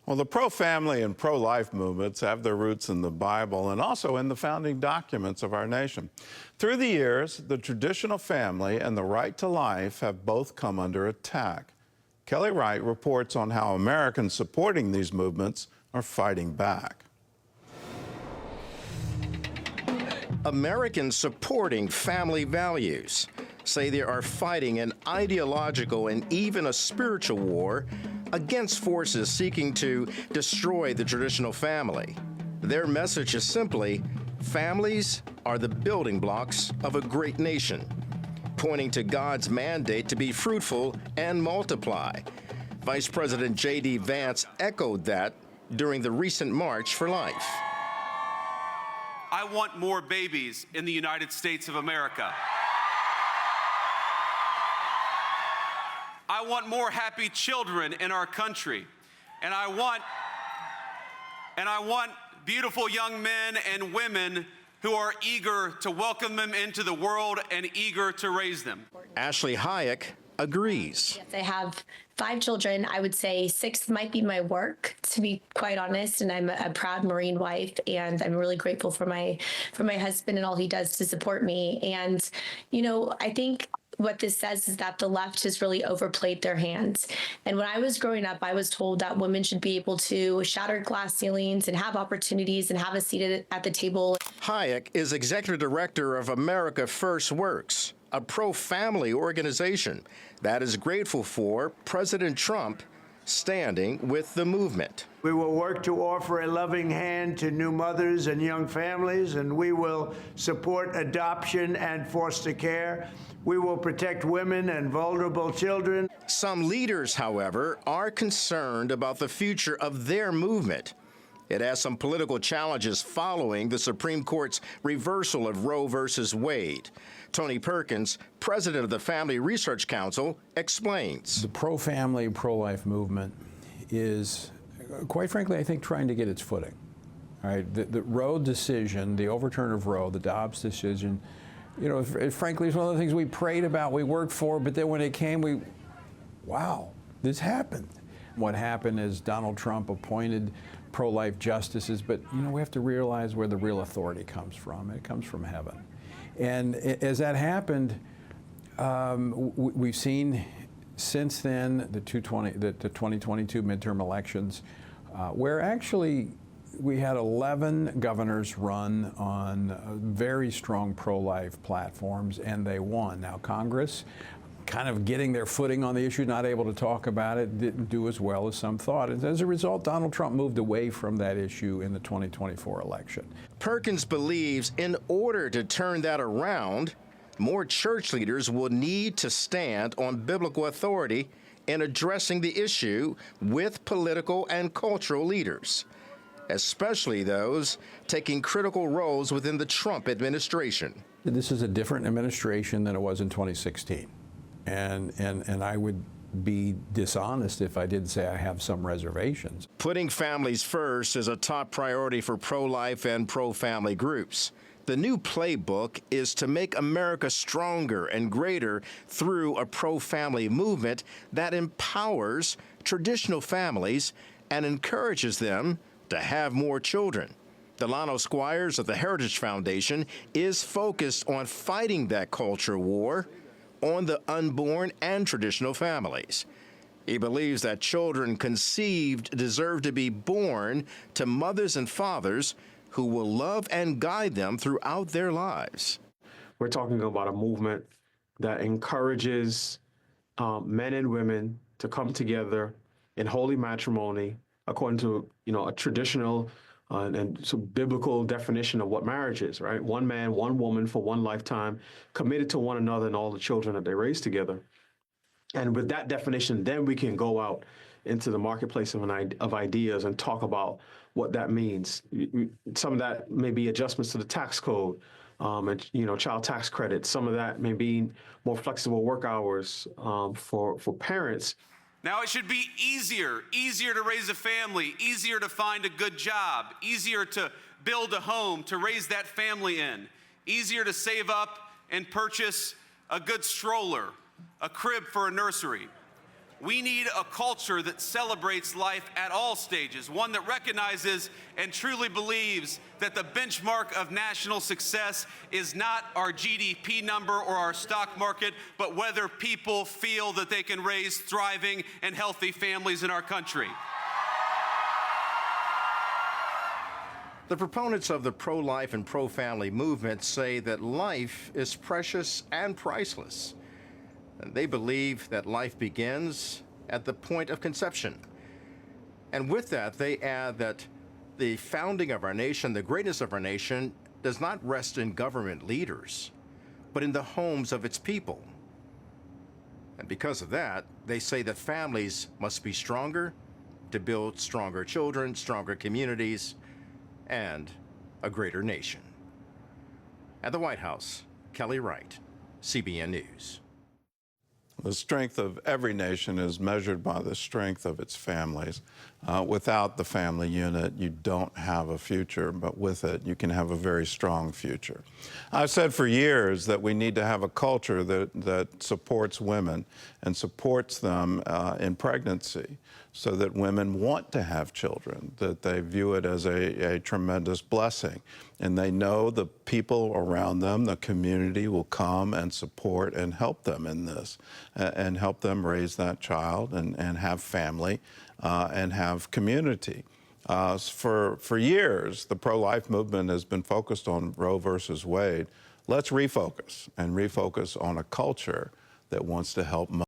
Well, the pro-family and pro-life movements have their roots in the Bible and also in the founding documents of our nation. Through the years, the traditional family and the right to life have both come under attack. Kelly Wright reports on how Americans supporting these movements are fighting back. Americans supporting family values say they are fighting an ideological and even a spiritual war against forces seeking to destroy the traditional family. Their message is simply, families are the building blocks of a great nation, pointing to God's mandate to be fruitful and multiply. Vice President J.D. Vance echoed that during the recent March for Life. I want more babies in the United States of America. I want more happy children in our country. And I want beautiful young men and women who are eager to welcome them into the world and eager to raise them. Ashley Hayek agrees. Yes, I have 5 children. I would say 6 might be my work, to be quite honest. And I'm a proud Marine wife, and I'm really grateful for my husband and all he does to support me. And, you know, I think what this says is that the left has really overplayed their hands. And when I was growing up, I was told that women should be able to shatter glass ceilings and have opportunities and have a seat at the table. Hayek is executive director of America First Works, a pro-family organization that is grateful for President Trump standing with the movement. We will work to offer a loving hand to new mothers and young families, and we will support adoption and foster care. We will protect women and vulnerable children. Some leaders, however, are concerned about the future of their movement. It has some political challenges following the Supreme Court's reversal of Roe versus Wade. Tony Perkins, president of the Family Research Council, explains. The pro-family, pro-life movement is, quite frankly, I think, trying to get its footing. All right, the Roe decision, the overturn of Roe, the Dobbs decision, you know, frankly, it's one of the things we prayed about, we worked for, but then when it came, wow, this happened. What happened is Donald Trump appointed pro-life justices, but, you know, we have to realize where the real authority comes from. It comes from heaven. And as that happened, we've seen since then the 2022 midterm elections, where actually we had 11 governors run on very strong pro-life platforms, and they won. Now, Congress, kind of getting their footing on the issue, not able to talk about it, didn't do as well as some thought. And as a result, Donald Trump moved away from that issue in the 2024 election. Perkins believes in order to turn that around, more church leaders will need to stand on biblical authority in addressing the issue with political and cultural leaders, especially those taking critical roles within the Trump administration. This is a different administration than it was in 2016. And I would be dishonest if I didn't say I have some reservations. Putting families first is a top priority for pro-life and pro-family groups. The new playbook is to make America stronger and greater through a pro-family movement that empowers traditional families and encourages them to have more children. Delano Squires of the Heritage Foundation is focused on fighting that culture war on the unborn and traditional families. He believes that children conceived deserve to be born to mothers and fathers who will love and guide them throughout their lives. We're talking about a movement that encourages men and women to come together in holy matrimony according to, you know, a traditional and so biblical definition of what marriage is, right? One man, one woman for one lifetime, committed to one another and all the children that they raise together. And with that definition, then we can go out into the marketplace of ideas and talk about what that means. Some of that may be adjustments to the tax code, and, you know, child tax credits. Some of that may be more flexible work hours for parents. Now, it should be easier to raise a family, easier to find a good job, easier to build a home to raise that family in, easier to save up and purchase a good stroller, a crib for a nursery. We need a culture that celebrates life at all stages, one that recognizes and truly believes that the benchmark of national success is not our GDP number or our stock market, but whether people feel that they can raise thriving and healthy families in our country. The proponents of the pro-life and pro-family movement say that life is precious and priceless. And they believe that life begins at the point of conception. And with that, they add that the founding of our nation, the greatness of our nation, does not rest in government leaders, but in the homes of its people. And because of that, they say that families must be stronger to build stronger children, stronger communities, and a greater nation. At the White House, Kelly Wright, CBN News. The strength of every nation is measured by the strength of its families. Without the family unit, you don't have a future, but with it, you can have a very strong future. I've said for years that we need to have a culture that supports women and supports them in pregnancy so that women want to have children, that they view it as a tremendous blessing. And they know the people around them, the community, will come and support and help them in this and help them raise that child and have family and have community. For years, the pro-life movement has been focused on Roe versus Wade. Let's refocus and refocus on a culture that wants to help